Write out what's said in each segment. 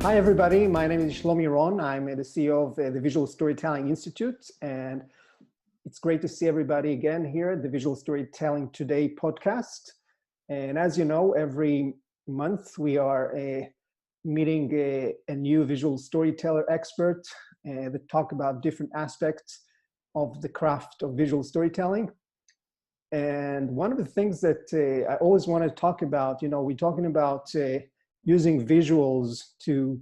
Hi, everybody. My name is Shlomi Ron. I'm the CEO of the Visual Storytelling Institute, and it's great to see everybody again here at the Visual Storytelling Today podcast. And as you know, every month we are meeting a new visual storyteller expert that talk about different aspects of the craft of visual storytelling. And one of the things that I always want to talk about, we're talking about using visuals to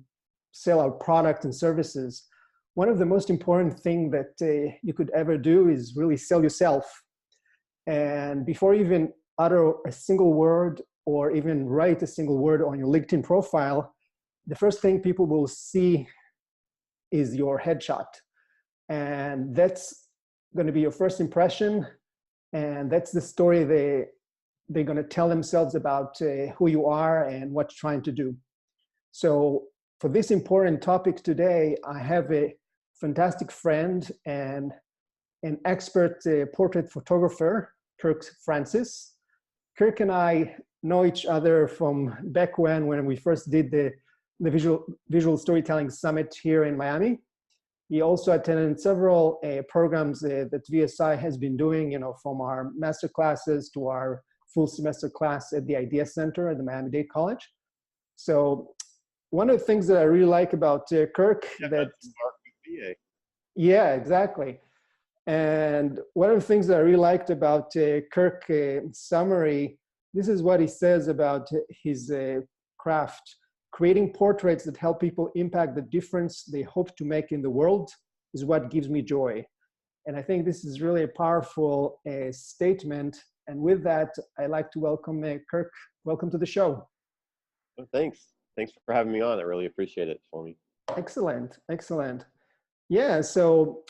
sell our product and services. One of the most important things that you could ever do is really sell yourself. And before you even utter a single word or even write a single word on your LinkedIn profile, the first thing people will see is your headshot. And that's going to be your first impression. And that's the story they're going to tell themselves about who you are and what you're trying to do. So for this important topic today, I have a fantastic friend and an expert portrait photographer, Kirk Francis. Kirk and I know each other from back when we first did the Visual Storytelling Summit here in Miami. He also attended several programs that VSI has been doing, from our master classes to our full semester class at the Idea Center at the Miami-Dade College. So one of the things that I really like about Kirk yeah, exactly. And one of the things that I really liked about Kirk summary, this is what he says about his craft. Creating portraits that help people impact the difference they hope to make in the world is what gives me joy. And I think this is really a powerful statement. And with that, I'd like to welcome Kirk. Welcome to the show. Well, thanks. Thanks for having me on. I really appreciate it, Shlomi. Excellent, excellent. Yeah, so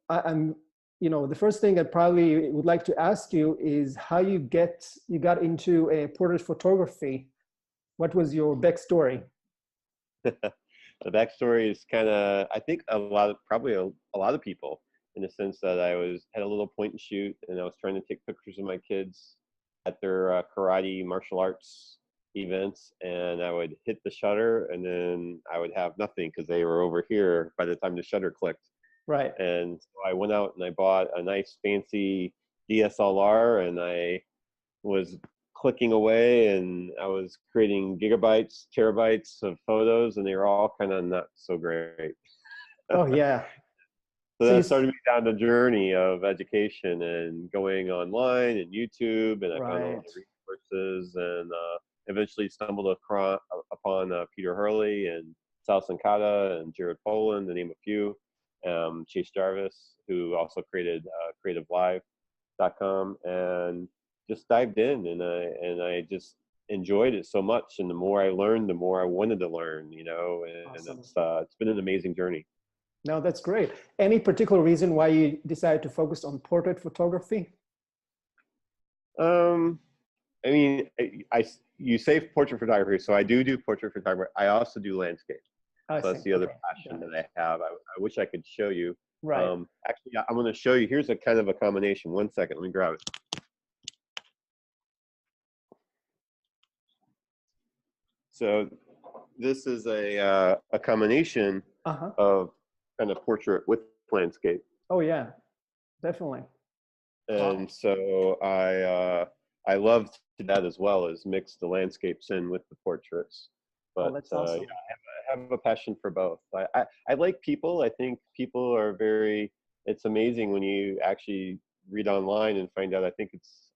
I'm, the first thing I probably would like to ask you is how you got into portrait photography. What was your backstory? The backstory is kind of, I think a lot of people, in the sense that I had a little point and shoot, and I was trying to take pictures of my kids at their karate martial arts events, and I would hit the shutter, and then I would have nothing because they were over here by the time the shutter clicked. Right. And so I went out and I bought a nice fancy DSLR, and I was clicking away, and I was creating gigabytes, terabytes of photos, and they were all kind of not so great. Oh yeah. So that started me down the journey of education and going online and YouTube, and I found all the resources, and eventually stumbled upon Peter Hurley and Sal Sankata and Jared Poland, to name a few. Chase Jarvis, who also created creativelive.com, and just dived in, and I just enjoyed it so much. And the more I learned, the more I wanted to learn, and Awesome. it's been an amazing journey. No, that's great. Any particular reason why you decided to focus on portrait photography? I mean, you say portrait photography, so I do portrait photography. I also do landscape. So that's the other passion that I have. I wish I could show you. Right. Actually, I'm going to show you. Here's a kind of a combination. One second, let me grab it. So this is a combination of kind of portrait with landscape. Oh yeah, definitely. And so I love to that as well, as mix the landscapes in with the portraits. But that's awesome. I have a passion for both. I like people. I think people are it's amazing when you actually read online and find out. I think it's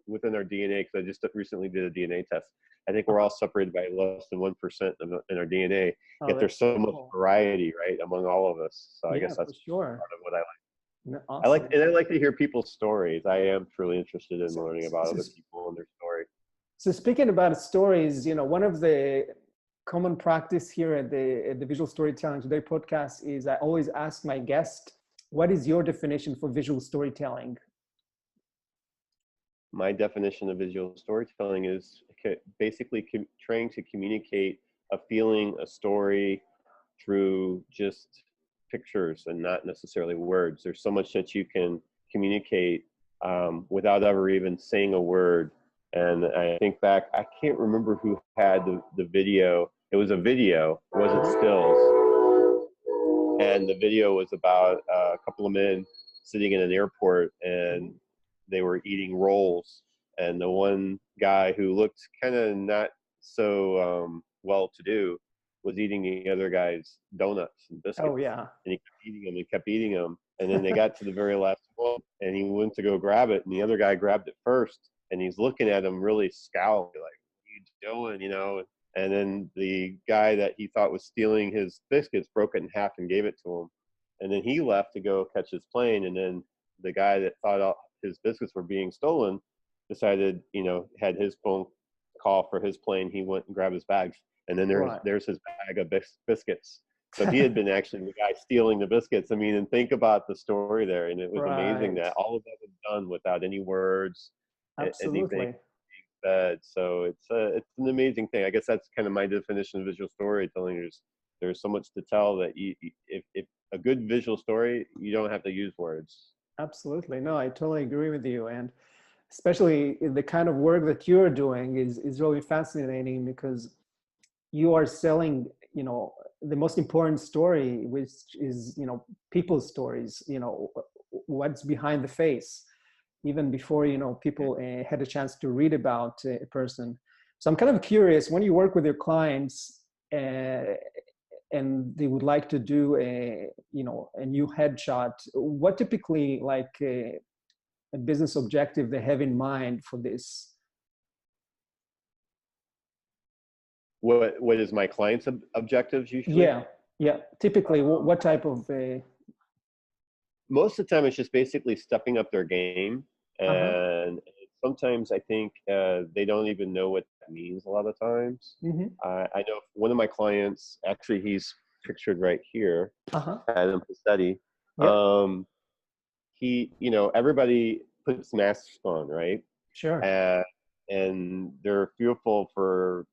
within our DNA, because I just recently did a DNA test. I think we're all separated by less than 1% in our DNA. Yet there's so much variety, right, among all of us. So I guess that's part of what I like. Awesome. I like to hear people's stories. I am truly interested in learning about other people and their story. So speaking about stories, one of the common practice here at the Visual Storytelling Today podcast is I always ask my guest, what is your definition for visual storytelling? My definition of visual storytelling is basically trying to communicate a feeling, a story, through just pictures and not necessarily words. There's so much that you can communicate without ever even saying a word. And I think back, I can't remember who had the video. It was a video, it wasn't Uh-huh. stills. And the video was about a couple of men sitting in an airport, and they were eating rolls. And the one guy who looked kind of not so well-to-do was eating the other guy's donuts and Oh biscuits, yeah. and he kept eating them and kept eating them. And then they got to the very last one, and he went to go grab it, and the other guy grabbed it first, and he's looking at him really scowling, like, "What are you doing?" And then the guy that he thought was stealing his biscuits broke it in half and gave it to him. And then he left to go catch his plane. And then the guy that thought his biscuits were being stolen decided, had his phone call for his plane. He went and grabbed his bags. And then Right. there's his bag of biscuits. So he had been actually the guy stealing the biscuits. I mean, and think about the story there. And it was amazing Right. that all of that was done without any words, anything Absolutely. said. So it's an amazing thing. I guess that's kind of my definition of visual storytelling. There's so much to tell that if a good visual story, you don't have to use words. Absolutely. No, I totally agree with you. And especially the kind of work that you're doing is really fascinating because you are selling, the most important story, which is, people's stories, what's behind the face, even before, people had a chance to read about a person. So I'm kind of curious, when you work with your clients, and they would like to do a new headshot, what typically like a business objective they have in mind for this? What is my client's objectives usually? Yeah, yeah. Typically, what type of Most of the time, it's just basically stepping up their game, uh-huh. and sometimes I think they don't even know what that means. A lot of times, Mm-hmm. I know one of my clients. Actually, he's pictured right here. Uh-huh. Adam Passetti. Yep. Um, everybody puts masks on, right? Sure. And they're fearful for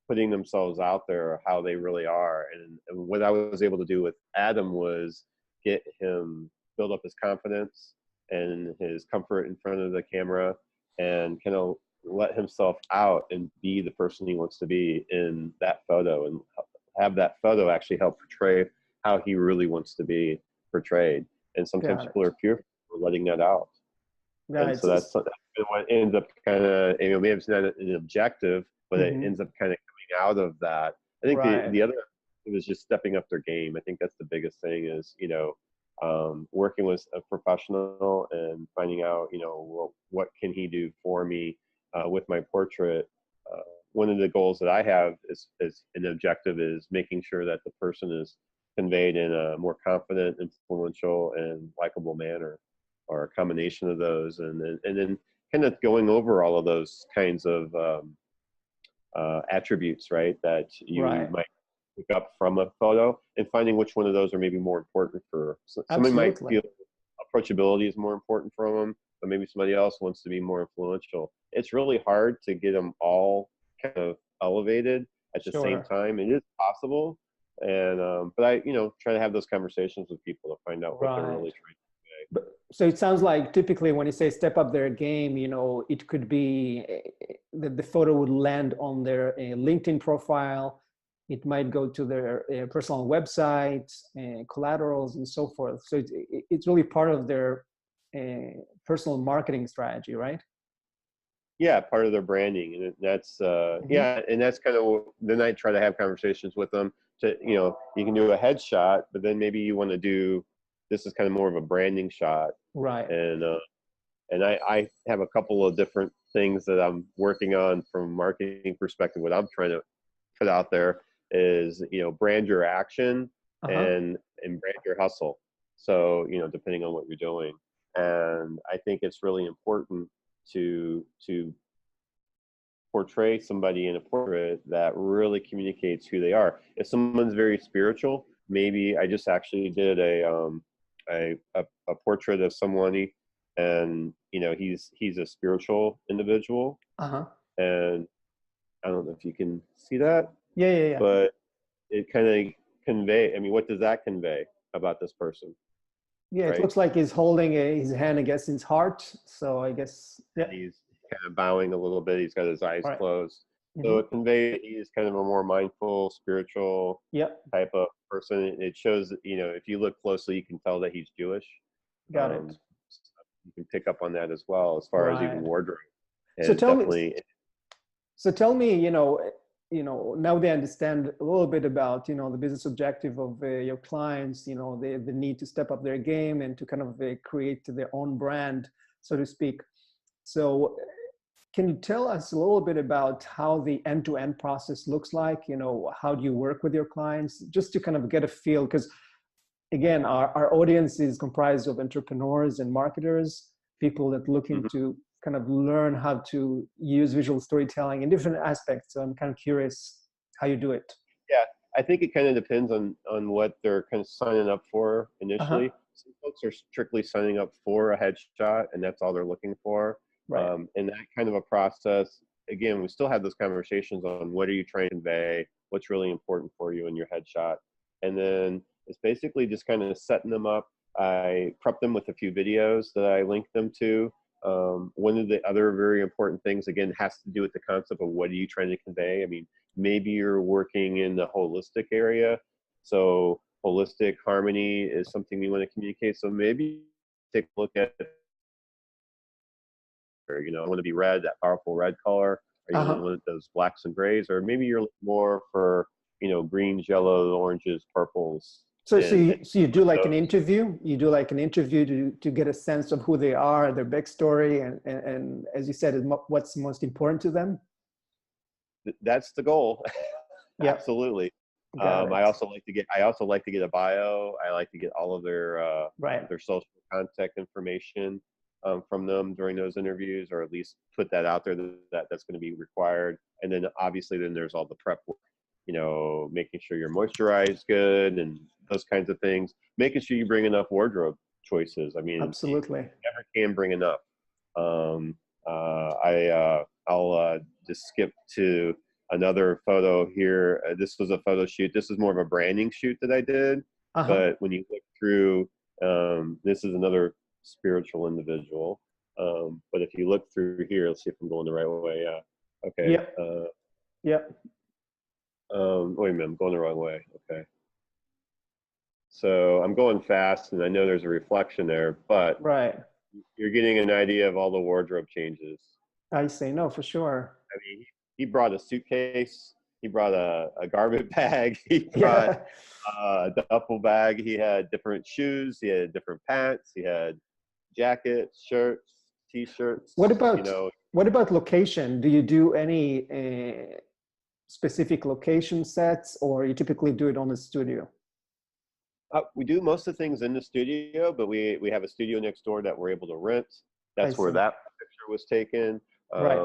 putting themselves out there, how they really are. And what I was able to do with Adam was get him build up his confidence and his comfort in front of the camera, and kind of let himself out and be the person he wants to be in that photo, and have that photo actually help portray how he really wants to be portrayed. And sometimes Got people it. are fearful for letting that out. Yeah, And so that's what ends up kind of, maybe it's not an objective, but it mm-hmm. ends up kind of coming out of that. I think Right. the other was just stepping up their game. I think that's the biggest thing is, working with a professional and finding out, well, what can he do for me with my portrait. Uh, One of the goals that I have is an objective is making sure that the person is conveyed in a more confident, influential, and likable manner, or a combination of those, and then kind of going over all of those kinds of attributes, right, that you Right. might pick up from a photo, and finding which one of those are maybe more important for somebody. Might Absolutely. feel approachability is more important for them, but maybe somebody else wants to be more influential. It's really hard to get them all kind of elevated at the same Sure. time. It is possible, and but I try to have those conversations with people to find out what they're Right. really trying to say. But so it sounds like typically when you say step up their game, it could be that the photo would land on their LinkedIn profile. It might go to their personal website, collaterals, and so forth. So it's really part of their personal marketing strategy, right? Yeah, part of their branding, and that's Mm-hmm. yeah, and that's kind of, then I try to have conversations with them to, you can do a headshot, but then maybe you want to do, this is kind of more of a branding shot. Right. And I have a couple of different things that I'm working on from a marketing perspective. What I'm trying to put out there is, brand your action, Uh-huh. and brand your hustle. So, depending on what you're doing. And I think it's really important to portray somebody in a portrait that really communicates who they are. If someone's very spiritual, maybe I just actually did a portrait of someone, and he's a spiritual individual, Uh-huh. and I don't know if you can see that, Yeah, yeah, yeah. but it kind of convey. I mean, what does that convey about this person, Yeah, it right? looks like he's holding his hand against his heart. So I guess, yeah, And he's kind of bowing a little bit. He's got his eyes right. closed. So Hmm. it conveys he is kind of a more mindful, spiritual Yep. type of person. It shows that, if you look closely, you can tell that he's Jewish. Got it. Um, you can pick up on that as well, as far as even Right. wardrobe. So And tell me, definitely, now they understand a little bit about, the business objective of your clients, the need to step up their game and to kind of create their own brand, so to speak. So can you tell us a little bit about how the end-to-end process looks like? How do you work with your clients? Just to kind of get a feel, because again, our audience is comprised of entrepreneurs and marketers, people that looking mhm. to kind of learn how to use visual storytelling in different aspects. So I'm kind of curious how you do it. Yeah, I think it kind of depends on what they're kind of signing up for Uh-huh. initially. Some folks are strictly signing up for a headshot, and that's all they're looking for. Right. And that kind of a process, again, we still have those conversations on what are you trying to convey, what's really important for you in your headshot, and then it's basically just kind of setting them up. I prep them with a few videos that I link them to. One of the other very important things, again, has to do with the concept of what are you trying to convey. I mean, maybe you're working in the holistic area, so holistic harmony is something you want to communicate. So maybe take a look at, I want to be red, that powerful red color, or you Uh-huh. want those blacks and grays, or maybe you're looking more for, greens, yellows, oranges, purples, So, so and you, so you do like an those. interview. You do like an interview to get a sense of who they are, their backstory, and as you said, what's most important to them. That's the goal. Yep. Absolutely. Got I it. also like to get a bio. I like to get all of Right. their social contact information from them during those interviews, or at least put that out there that's going to be required. And then obviously then there's all the prep work, making sure you're moisturized good and those kinds of things, making sure you bring enough wardrobe choices. I mean, you Absolutely. never can bring enough. Um, I'll just skip to another photo here. This was a photo shoot. This is more of a branding shoot that I did. Uh-huh. But when you look through, this is another spiritual individual. But if you look through here, let's see if I'm going the right way. Yeah. Okay. Yep. Yep. Wait a minute. I'm going the wrong way. Okay. So I'm going fast, and I know there's a reflection there, but Right. you're getting an idea of all the wardrobe changes. I say no for sure. I mean, he brought a suitcase. He brought a garbage bag. He brought Yeah. a duffel bag. He had different shoes. He had different pants. He had jackets, shirts, What t-shirts. about what about location? Do you do any specific location sets, or you typically do it on the studio? We do most of the things in the studio, but we have a studio next door that we're able to rent. I That's where see. that picture was taken. Right.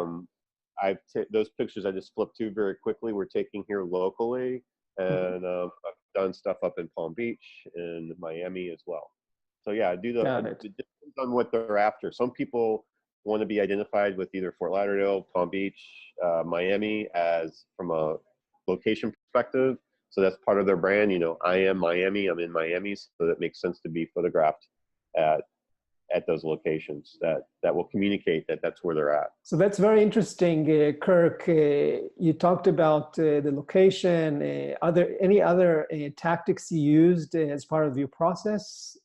Those pictures I just flipped to very quickly. We're taking here locally, Mhm. and I've done stuff up in Palm Beach and Miami as well. So yeah, Got it it. depends on what they're after. Some people want to be identified with either Fort Lauderdale, Palm Beach, Miami as from a location perspective. So that's part of their brand. I am Miami. I'm in Miami, so that makes sense to be photographed at at those locations that will communicate that that's where they're at. So that's very interesting, Kirk. You talked about the location. Are there any other tactics you used as part of your process?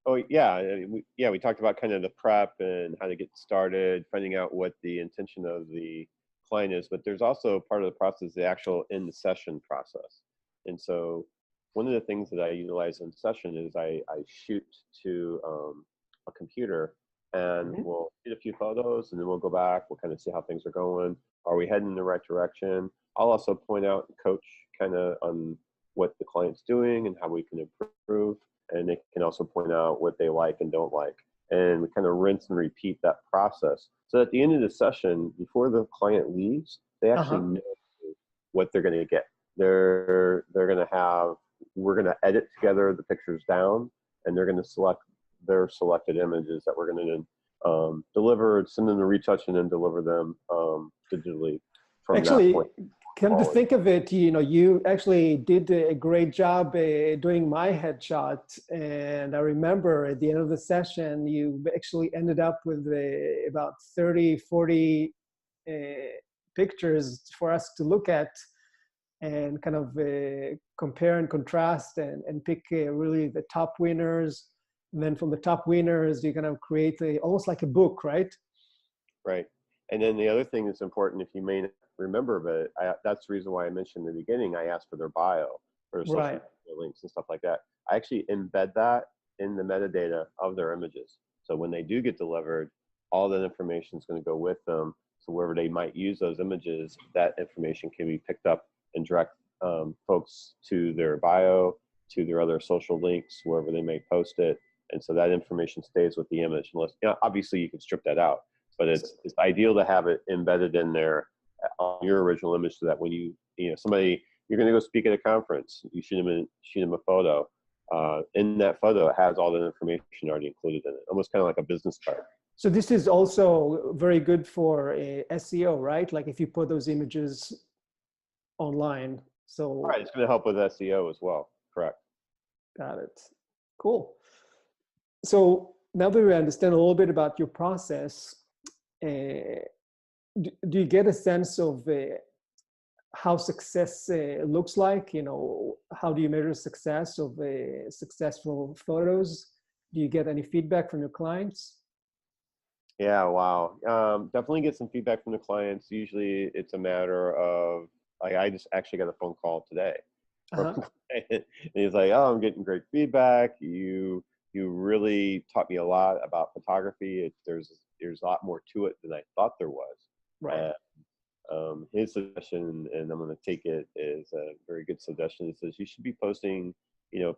Oh yeah, we talked about kind of the prep and how to get started, finding out what the intention of the client is. But there's also part of the process, the actual in the session process. And so one of the things that I utilize in session is I shoot to a computer, and Mhm. we'll shoot a few photos, and then we'll go back. We'll kind of see how things are going. Are we heading in the right direction? I'll also point out and coach kind of on what the client's doing and how we can improve, and they can also point out what they like and don't like. And we kind of rinse and repeat that process. So at the end of the session, before the client leaves, they actually Uh-huh. know what they're going to get. They're going to have, we're going to edit together the pictures down, and they're going to select their selected images that we're going to deliver, send them to retouch, and then deliver them digitally from that Actually, point come to forward. think of it, you actually did a great job doing my headshot. And I remember at the end of the session, you actually ended up with about 30, 40 pictures for us to look at and kind of compare and contrast and pick really the top winners. And then from the top winners, you kind of create almost like a book, right? Right. And then the other thing that's important, if you may not remember, but that's the reason why I mentioned in the beginning, I asked for their bio, for social Right. media links and stuff like that. I actually embed that in the metadata of their images. So when they do get delivered, all that information is going to go with them. So wherever they might use those images, that information can be picked up and direct folks to their bio, to their other social links, wherever they may post it. And so that information stays with the image. Unless, obviously you can strip that out, but it's ideal to have it embedded in there on your original image, so that when somebody, you're going to go speak at a conference, you shoot them a photo. In that photo, it has all the information already included in it, almost kind of like a business card. So this is also very good for SEO, right? Like if you put those images online. So right, it's going to help with SEO as well. Correct. Got it. Cool. So now that we understand a little bit about your process, do you get a sense of how success looks like? How do you measure success of successful photos? Do you get any feedback from your clients? Yeah, wow. Definitely get some feedback from the clients. Usually it's a matter of, like, I just actually got a phone call today. Uh-huh. And he's like, "Oh, I'm getting great feedback. You really taught me a lot about photography. There's a lot more to it than I thought there was." Right. His suggestion, and I'm going to take it, is a very good suggestion. It says you should be posting,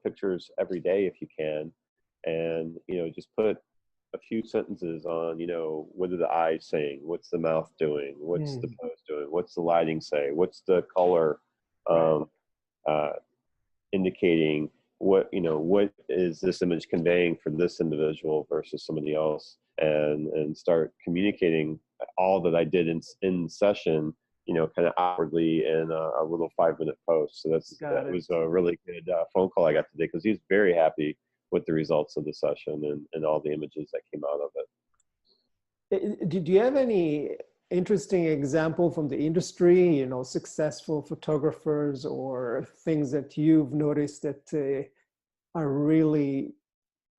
pictures every day if you can, and just put a few sentences on, what are the eyes saying? What's the mouth doing? What's the pose doing? What's the lighting say? What's the color indicating? What is this image conveying for this individual versus somebody else? And start communicating all that I did in session, kind of outwardly in a little 5-minute post. So that was a really good phone call I got today, because he's very happy with the results of the session and all the images that came out of it. Do you have any interesting example from the industry, successful photographers or things that you've noticed that are really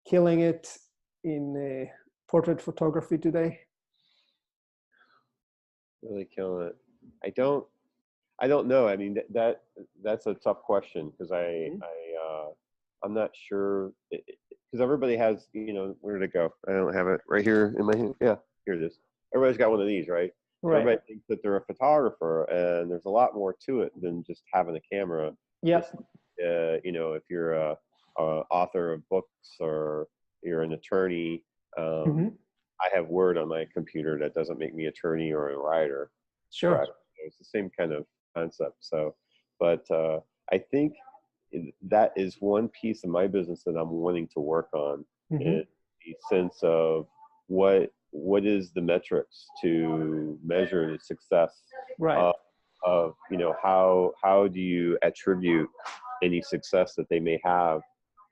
killing it in portrait photography today? Really killing it. I don't know. I mean, that's a tough question, because I'm not sure, because everybody has, where did it go? I don't have it right here in my hand. Yeah, here it is. Everybody's got one of these, right? Right. Everybody thinks that they're a photographer, and there's a lot more to it than just having a camera. Yep. If you're a author of books, or you're an attorney, I have Word on my computer. That doesn't make me attorney or a writer. Sure. Correct. It's the same kind of concept. So, but I think that is one piece of my business that I'm wanting to work on, in the sense of what is the metrics to measure the success Right. of how do you attribute any success that they may have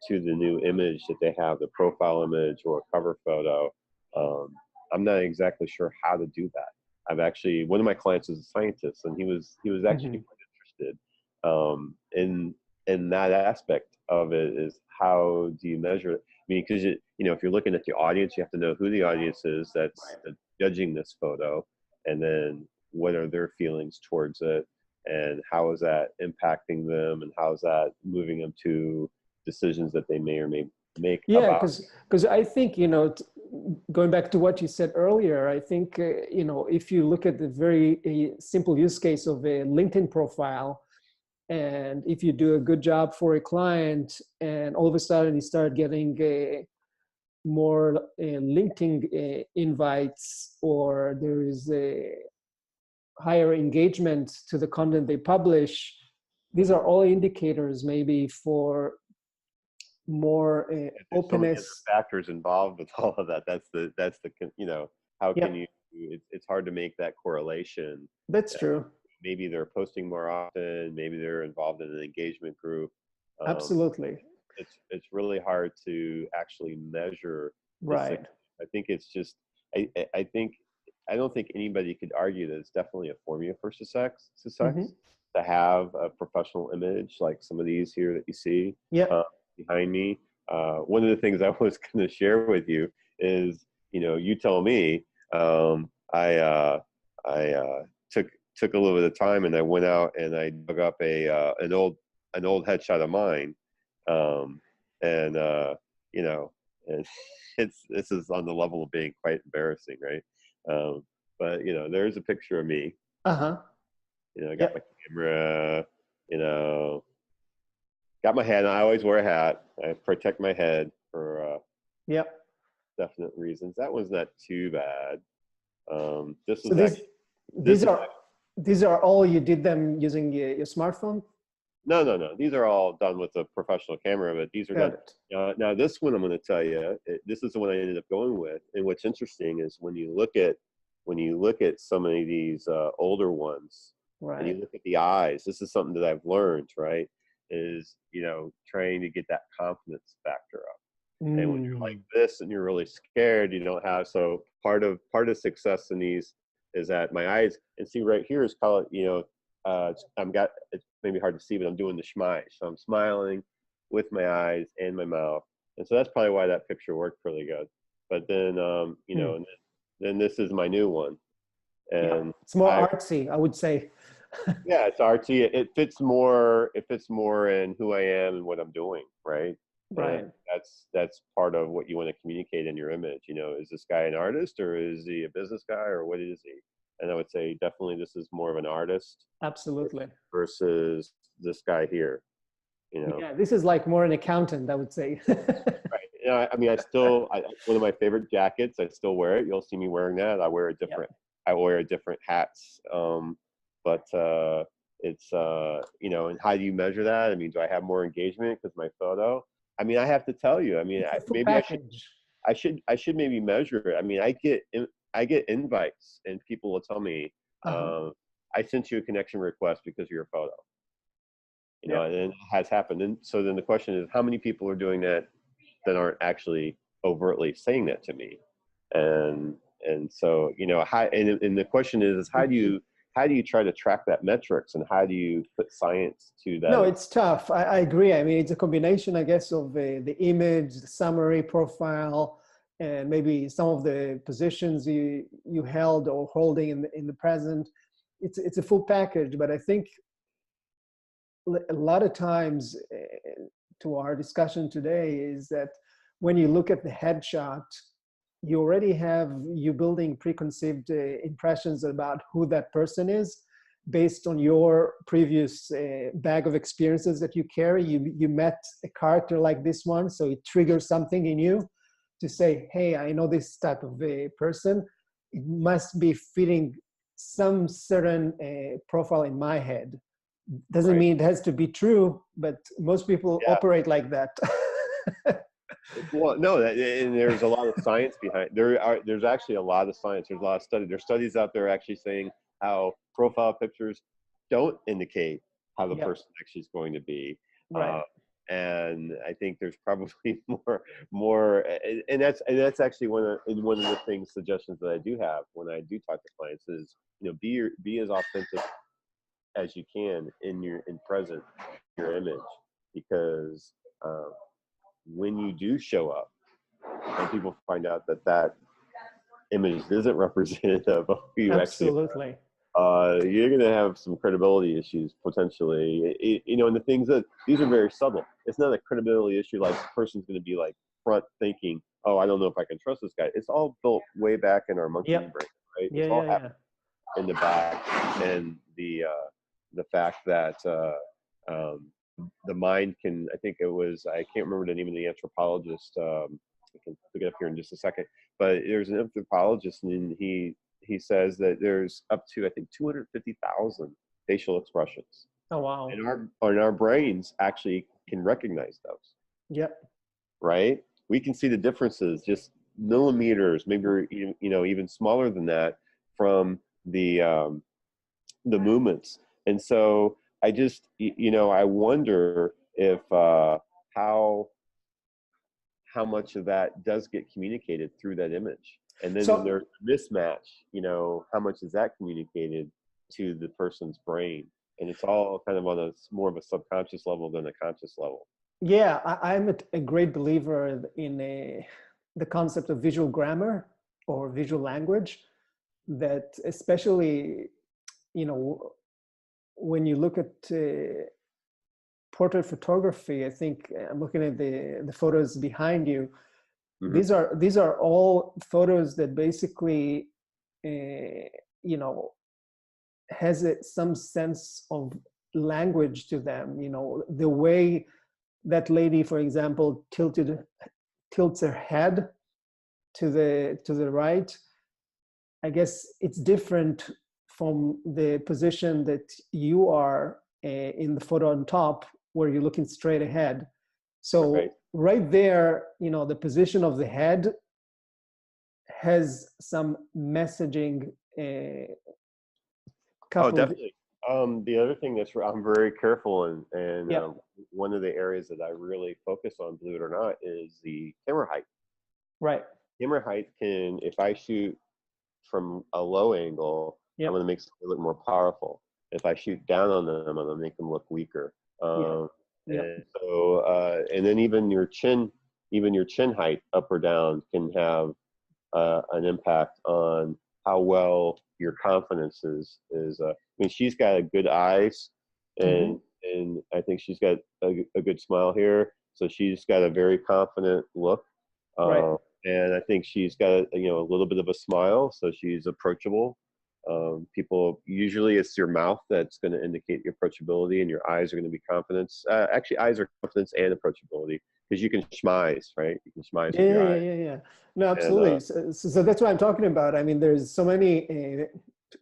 to the new image that they have, the profile image or a cover photo. I'm not exactly sure how to do that. One of my clients is a scientist, and he was actually quite interested in that aspect of it, is how do you measure it? I mean, because if you're looking at the audience, you have to know who the audience is that's judging this photo, and then what are their feelings towards it, and how is that impacting them, and how is that moving them to decisions that they may or may make. Yeah, because I think, going back to what you said earlier, I think, if you look at the very simple use case of a LinkedIn profile, and if you do a good job for a client, and all of a sudden you start getting more LinkedIn invites, or there is a higher engagement to the content they publish, these are all indicators maybe for more openness. So many factors involved with all of that. That's the how can you? It's hard to make that correlation. That's true. Maybe they're posting more often. Maybe they're involved in an engagement group. Absolutely. It's really hard to actually measure. Right. I think it's just. I think I don't think anybody could argue that it's definitely a formula for success Mm-hmm. to have a professional image like some of these here that you see Yeah. behind me. One of the things I was going to share with you is, you tell me. I took a little bit of time and I went out and I dug up an old headshot of mine, um, and and this is on the level of being quite embarrassing, right? But there's a picture of me. Uh-huh. I got my Yep. camera. You know, got my hat on. I always wear a hat. I protect my head for Yep. definite reasons. That one's not too bad. This So was actually this these is are these are all you did them using your smartphone? no. These are all done with a professional camera, but these are Got done. it. Now this one I'm going to tell you, this is the one I ended up going with. And what's interesting is when you look at some of these older ones, and you Right. look at the eyes. This is something that I've learned, right? Is trying to get that confidence factor up. And when you're like Mm. this and you're really scared, you don't have. So part of success in these is that my eyes, and see right here is called, it's maybe hard to see, but I'm doing the schmile. So I'm smiling with my eyes and my mouth. And so that's probably why that picture worked really good. But then, Mm. and then this is my new one. Yeah. And It's more I, artsy, I would say. yeah, it's artsy. It fits more. It fits more in who I am and what I'm doing, right? And Right. that's part of what you want to communicate in your image. Is this guy an artist or is he a business guy or what is he? And I would say definitely this is more of an artist Absolutely. versus this guy here. Yeah, this is like more an accountant, I would say. Right. I mean, one of my favorite jackets. I still wear it. You'll see me wearing that. Yep. I wear different hats. But it's and how do you measure that? I mean, do I have more engagement because my photo? I mean, I have to tell you. I mean, It's a full maybe package. I should maybe measure it. I mean, I get invites and people will tell me, Uh-huh. I sent you a connection request because of your photo. Yep. And it has happened. And so then the question is, how many people are doing that aren't actually overtly saying that to me? And so and the question is how do you try to track that metrics and how do you put science to No, that? it's tough. I agree. I mean, it's a combination, I guess, of the image, the summary profile, and maybe some of the positions you held or holding in the present. It's a full package, but I think a lot of times to our discussion today is that when you look at the headshot, you already have you building preconceived impressions about who that person is based on your previous bag of experiences that you carry. You met a character like this one, so it triggers something in you to say, hey, I know this type of person. It must be fitting some certain profile in my head. Doesn't Right. mean it has to be true, but most people Yeah. operate like that. Well, no, and there's a lot of science behind. There's actually a lot of science. There's a lot of study. There's studies out there actually saying how profile pictures don't indicate how the Yeah, person actually is going to be. right. Uh, and I think there's probably more, and that's actually one of the things suggestions that I do have when I do talk to clients is be as authentic as you can in present your image because. When you do show up and people find out that image isn't representative of who you actually Absolutely. are, you're going to have some credibility issues potentially. And the things that these are very subtle. It's not a credibility issue like the person's going to be like front thinking, oh, I don't know if I can trust this guy. It's all built way back in our monkey Yep. brain, right? Yeah, It's all yeah, happening yeah. in the back, and the fact that um, the mind can. I think it was. I can't remember the name of the anthropologist. I can look it up here in just a second. But there's an anthropologist, and he says that there's up to I think 250,000 facial expressions, Oh, wow. and our brains actually can recognize those. Yep. Right? We can see the differences, just millimeters, maybe even smaller than that, from the movements. And so I just I wonder if how much of that does get communicated through that image. And then when So there's a mismatch, you know, how much is that communicated to the person's brain? And it's all kind of on a more of a subconscious level than a conscious level. yeah, I'm a great believer in the concept of visual grammar or visual language, that especially, you know, when you look at portrait photography, I think I'm looking at the photos behind you. Mm-hmm. These are all photos that basically, you know, has some sense of language to them. You know, the way that lady, for example, tilts her head to the right. I guess it's different from the position that you are in the photo on top, where you're looking straight ahead. Right. So right there, you know, the position of the head has some messaging Oh, coupled. definitely. The other thing I'm very careful and Yeah, one of the areas that I really focus on, believe it or not, is the camera height. right. Camera height can, if I shoot from a low angle, I'm Yep. going to make something look more powerful. If I shoot down on them, I'm going to make them look weaker. Yeah. Yep. And so, and then even your chin height up or down can have an impact on how well your confidence is. I mean, she's got good eyes, Mm-hmm. and I think she's got a good smile here. So she's got a very confident look. Right. And I think she's got a little bit of a smile, so she's approachable. People, usually it's your mouth that's going to indicate your approachability, and your eyes are going to be confidence. Actually, eyes are confidence and approachability, because you can schmize, right? You can schmize Yeah, with your yeah, eyes, yeah, yeah. No, and absolutely. So that's what I'm talking about. I mean, there's so many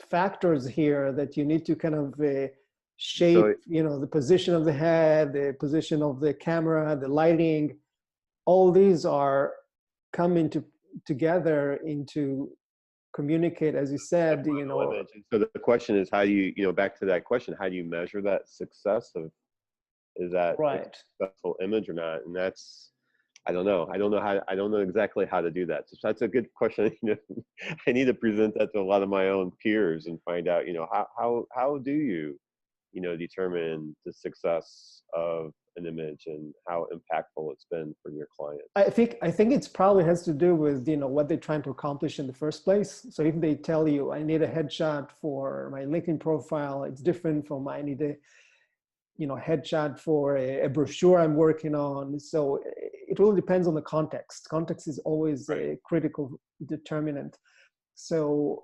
factors here that you need to kind of so shape, you know, the position of the head, the position of the camera, the lighting. All these are coming together into communicate, as you the said, you final know. image. And so the question is, how do you, back to that question, how do you measure that success of, is that a Right. successful image or not? And that's, I don't know. I don't know exactly how to do that. So that's a good question. I need to present that to a lot of my own peers and find out, how do you, determine the success of an image and how impactful it's been for your clients. I think it's probably has to do with, you know, what they're trying to accomplish in the first place. So if they tell you I need a headshot for my LinkedIn profile, it's different from I need a, you know, headshot for a brochure I'm working on. So it really depends on the context. Context is always Right. a critical determinant. So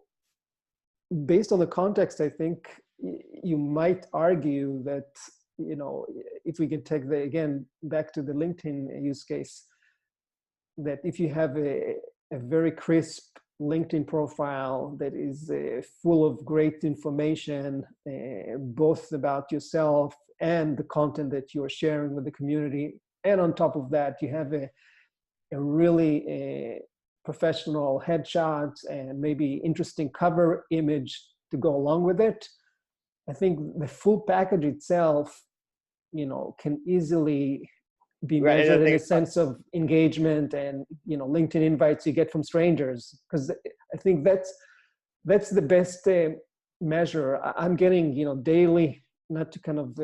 based on the context, I think you might argue that, you know, if we can take again back to the LinkedIn use case, that if you have a very crisp LinkedIn profile that is full of great information, both about yourself and the content that you're sharing with the community, and on top of that, you have a really professional headshots and maybe interesting cover image to go along with it. I think the full package itself, you know, can easily be Right. And I measured in a think, sense of engagement and, you know, LinkedIn invites you get from strangers, because I think that's the best measure. I'm getting, you know, daily, not to kind of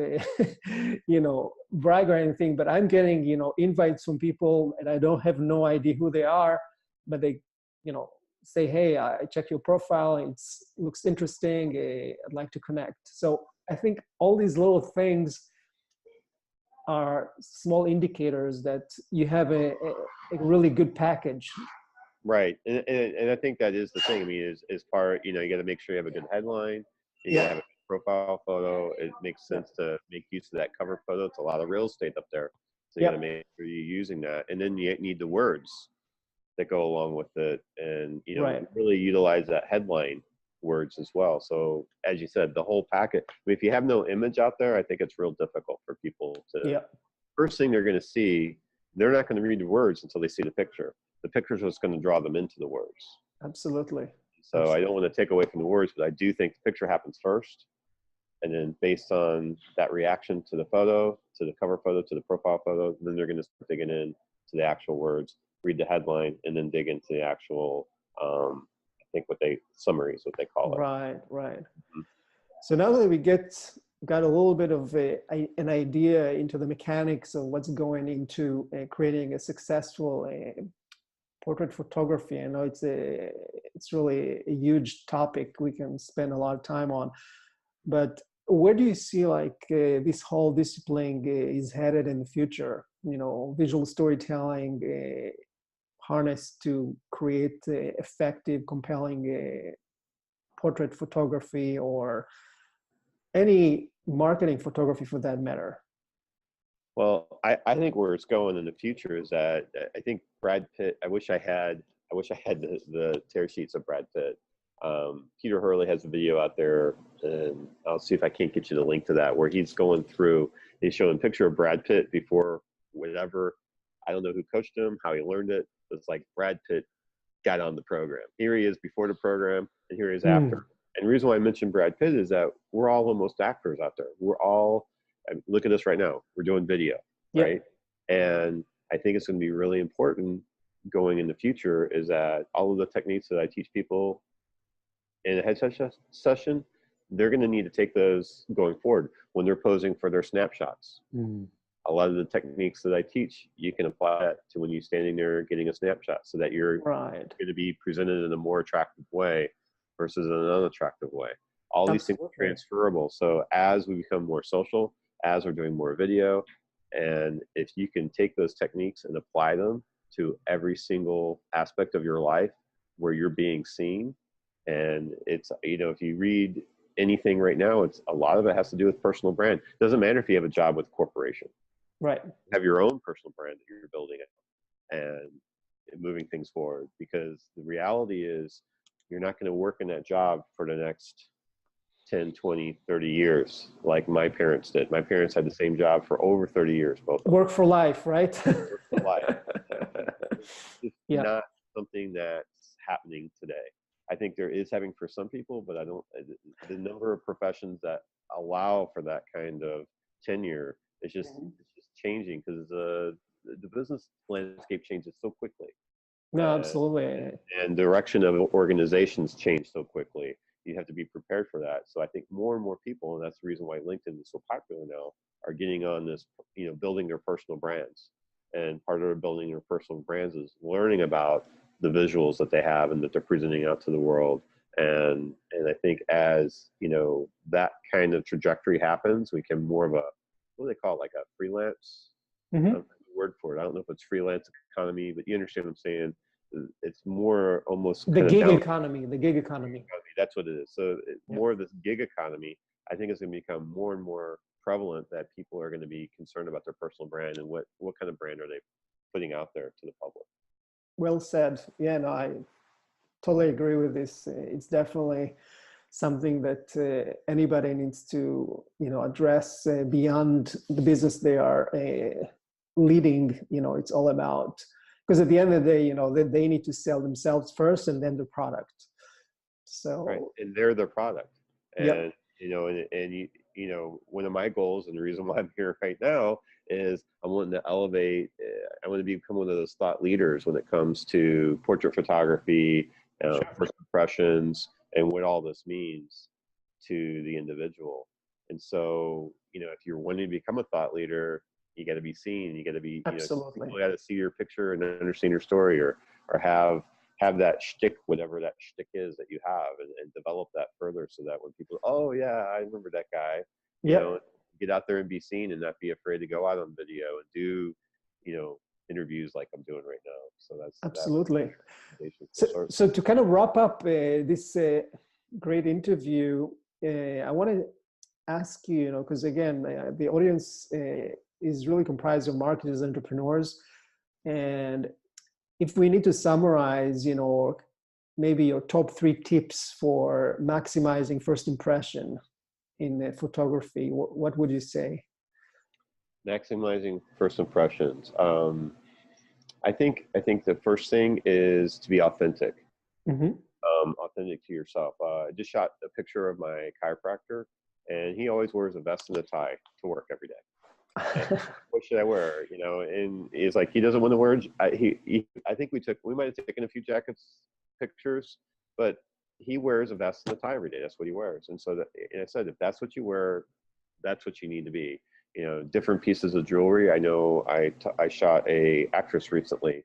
you know, brag or anything, but I'm getting, you know, invites from people and I don't have no idea who they are, but they, you know, say, hey, I check your profile, it looks interesting, I'd like to connect. So I think all these little things are small indicators that you have a really good package. right. And I think that is the thing. I mean, is part, you got to make sure you have a good headline. You got to Yeah, have a profile photo. It makes yeah, sense to make use of that cover photo. It's a lot of real estate up there. So you got to yeah, make sure you're using that. And then you need the words that go along with it, and right. really utilize that headline words as well. So as you said, the whole packet. I mean, if you have no image out there, I think it's real difficult for people to, Yeah, first thing they're going to see, they're not going to read the words until they see the picture. The picture is what's going to draw them into the words. absolutely. So I don't want to take away from the words, but I do think the picture happens first, and then based on that reaction to the photo, to the cover photo, to the profile photo, then they're going to start digging in to the actual words, read the headline, and then dig into the actual I think summaries, what they call it. Right, right. Mhm. So now that we got a little bit of an idea into the mechanics of what's going into creating a successful portrait photography, I know it's really a huge topic we can spend a lot of time on, but where do you see like this whole discipline is headed in the future? Visual storytelling harnessed to create effective, compelling portrait photography or any marketing photography for that matter. Well, I think where it's going in the future is that I think Brad Pitt. I wish I had the tear sheets of Brad Pitt. Peter Hurley has a video out there, and I'll see if I can't get you the link to that, where he's going through. He's showing a picture of Brad Pitt before whatever. I don't know who coached him, how he learned it. It's like Brad Pitt got on the program. Here he is before the program, and here he is after. And the reason why I mentioned Brad Pitt is that we're all almost actors out there. Look at us right now. We're doing video, right? And I think it's going to be really important going in the future is that all of the techniques that I teach people in a headset session, they're going to need to take those going forward when they're posing for their snapshots. A lot of the techniques that I teach, you can apply that to when you're standing there getting a snapshot so that you're going to be presented in a more attractive way versus in an unattractive way. All these things are transferable. So as we become more social, as we're doing more video, and if you can take those techniques and apply them to every single aspect of your life where you're being seen, and it's, if you read anything right now, it's a lot of it has to do with personal brand. It doesn't matter if you have a job with a corporation. Right. Have your own personal brand that you're building it and moving things forward, because the reality is you're not going to work in that job for the next 10, 20, 30 years like my parents did. My parents had the same job for over 30 years, both. Work for life, right? Work for life. It's not something that's happening today. I think there is having for some people, but the number of professions that allow for that kind of tenure is just changing, because the business landscape changes so quickly. No, absolutely. And direction of organizations change so quickly. You have to be prepared for that. So I think more and more people, and that's the reason why LinkedIn is so popular now, are getting on this, building their personal brands. And part of building their personal brands is learning about the visuals that they have and that they're presenting out to the world. And I think as, that kind of trajectory happens, we can more of a, what do they call it, like a freelance word for it. I don't know if it's freelance economy, but you understand what I'm saying. It's more almost the gig economy. That's what it is. So more of this gig economy, I think is going to become more and more prevalent, that people are going to be concerned about their personal brand and what kind of brand are they putting out there to the public. Well said. Yeah, no, I totally agree with this. It's definitely something that anybody needs to, address beyond the business they are leading. It's all about, because at the end of the day, they need to sell themselves first and then the product. So right, and they're their product. And one of my goals, and the reason why I'm here right now, is I'm wanting to elevate. I want to become one of those thought leaders when it comes to portrait photography, first impressions, and what all this means to the individual. And so, if you're wanting to become a thought leader, you got to be seen. You got to be, absolutely. People got to see your picture and understand your story, or have that shtick, whatever that shtick is that you have, and develop that further, so that when people, oh yeah, I remember that guy, get out there and be seen, and not be afraid to go out on video and do, interviews like I'm doing right now. So that's absolutely. So to kind of wrap up this great interview, I want to ask you, because again, the audience is really comprised of marketers, entrepreneurs, and if we need to summarize, maybe your top 3 tips for maximizing first impression in photography, what would you say? Maximizing first impressions. I think the first thing is to be authentic. Authentic to yourself. I just shot a picture of my chiropractor, and he always wears a vest and a tie to work every day. And what should I wear? You know, and he's like, he doesn't want to wear. I think we might have taken a few jackets pictures, but he wears a vest and a tie every day. That's what he wears. And so and I said, if that's what you wear, that's what you need to be. You know, different pieces of jewelry. I know I shot a actress recently,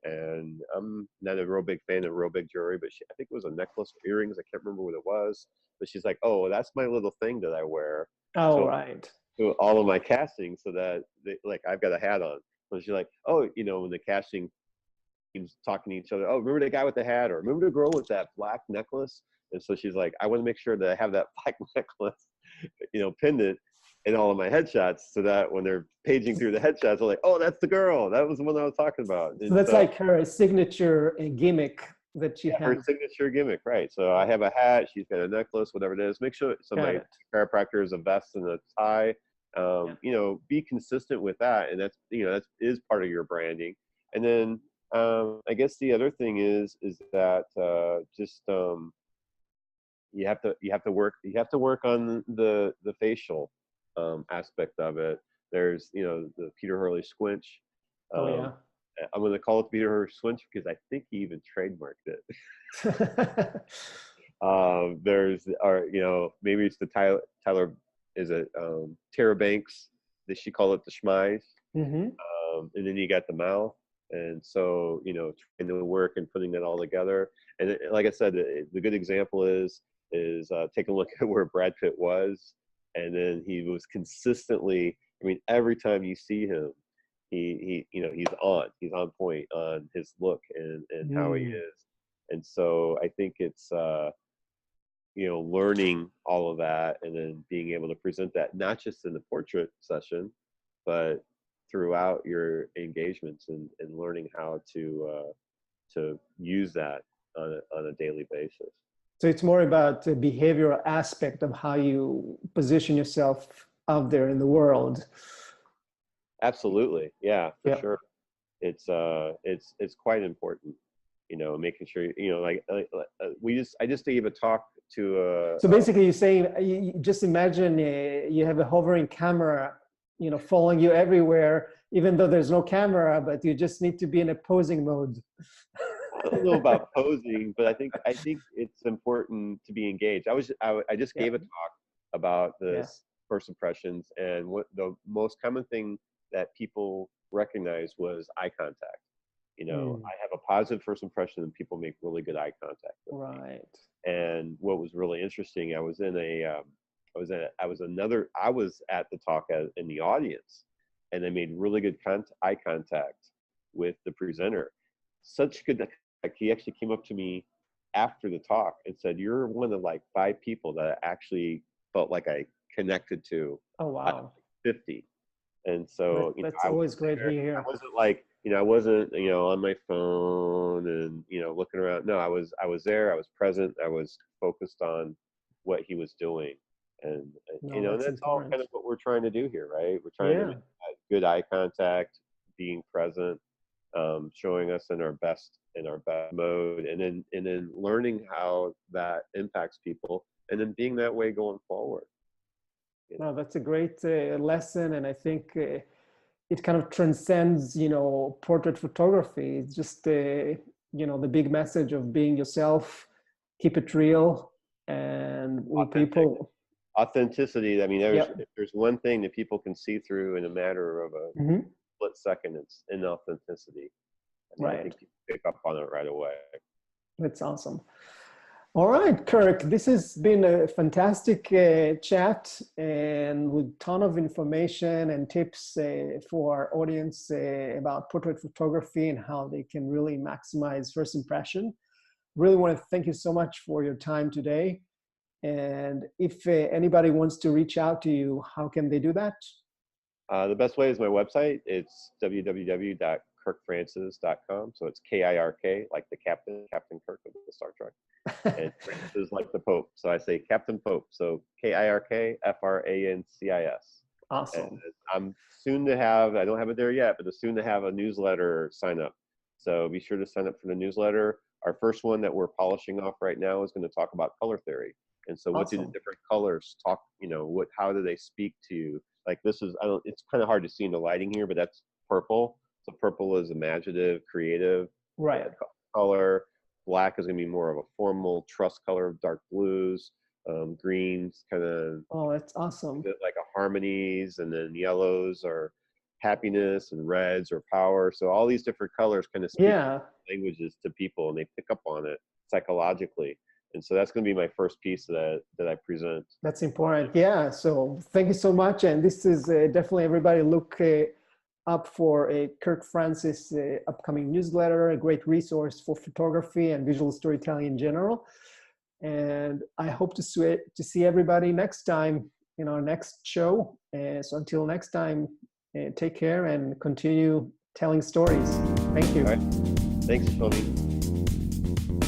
and I'm not a real big fan of real big jewelry, but I think it was a necklace or earrings. I can't remember what it was, but she's like, oh, that's my little thing that I wear. Oh, So right. to all of my castings, so that like I've got a hat on. So she's like, oh, you know, when the casting team's talking to each other, oh, remember the guy with the hat, or remember the girl with that black necklace? And so she's like, I want to make sure that I have that black necklace, you know, pinned it in all of my headshots, so that when they're paging through the headshots, they're like, oh, that's the girl. That was the one I was talking about. So And that's so, like her signature gimmick that she yeah, her has. signature gimmick, right? So I have a hat, she's got a necklace, whatever it is. Make sure Got my it. chiropractor is a vest and a tie. Yeah. You know, be consistent with that, and that's, you know, that is part of your branding. And then I guess the other thing is that just you have to work on the facial aspect of it. There's, you know, the Peter Hurley squinch. Oh, yeah. Um, I'm going to call it Peter Hurley squinch because I think he even trademarked it. There's, or, you know, maybe it's the Tyler is it Tara Banks? Did she call it the schmize? Mm-hmm. And then you got the mouth. And so, you know, trying to work and putting that all together. And like I said, the good example is take a look at where Brad Pitt was, and then he was consistently. I mean, every time you see him, he you know, he's on point on his look and how he is. And so I think it's you know, learning all of that and then being able to present that not just in the portrait session, but throughout your engagements, and learning how to use that on a daily basis. So it's more about the behavioral aspect of how you position yourself out there in the world. Absolutely, yeah, for Yeah. sure. It's quite important, you know, making sure, you know, like I just gave a talk to So basically, you're saying, you just imagine you have a hovering camera, you know, following you everywhere, even though there's no camera, but you just need to be in a posing mode. I don't know about posing, but I think it's important to be engaged. I just Yeah. gave a talk about Yeah. this first impressions, and what the most common thing that people recognize was eye contact. You know, I have a positive first impression, and people make really good eye contact with me. Right. And what was really interesting, I was at the talk in the audience, and I made really good eye contact with the presenter. Such good, like, he actually came up to me after the talk and said, "You're one of like 5 people that I actually felt like I connected to Oh, out of wow. 50." And so, you know, That's I was always great to I hear. wasn't like, you know, I wasn't, you know, on my phone and, you know, looking around. No, I was there. I was present. I was focused on what he was doing. And, you No, know, and that's that's all important. kind of what we're trying to do here, right? We're trying to Yeah. make good eye contact, being present, showing us in our best mode, and then learning how that impacts people, and then being that way going forward. You No, know? that's a great lesson. And I think it kind of transcends, you know, portrait photography. It's just, you know, the big message of being yourself, keep it real. And with Authentic. people, Authenticity. I mean, yeah. if there's one thing that people can see through in a matter of a Hmm. split second, it's inauthenticity. I mean, I Right. think people pick up on it right away. That's awesome. All right, Kirk, this has been a fantastic chat, and with ton of information and tips for our audience about portrait photography and how they can really maximize first impression. Really want to thank you so much for your time today. And if anybody wants to reach out to you, how can they do that? The best way is my website. It's www.kirkfrancis.com. So it's KIRK, like the Captain Kirk of the Star Trek. And Francis like the Pope. So I say Captain Pope. So KIRKFRANCIS. And Awesome. I'm soon to have, I don't have it there yet, but soon to have a newsletter sign up. So be sure to sign up for the newsletter. Our first one that we're polishing off right now is going to talk about color theory. And so what do the Awesome. different colors talk, how do they speak to you? Like this is, it's kind of hard to see in the lighting here, but that's purple. So purple is imaginative, creative Right. color. Black is going to be more of a formal trust color, dark blues. Greens kind of Oh, that's awesome. like a harmonies, and then yellows are happiness, and reds are power. So all these different colors kind of speak Yeah, languages to people, and they pick up on it psychologically. And so that's going to be my first piece that I present. that's important. Yeah. So thank you so much. And this is definitely everybody look up for a Kirk Francis upcoming newsletter, a great resource for photography and visual storytelling in general. And I hope to see everybody next time in our next show. So until next time, take care and continue telling stories. Thank you. All right. Thanks, Tony.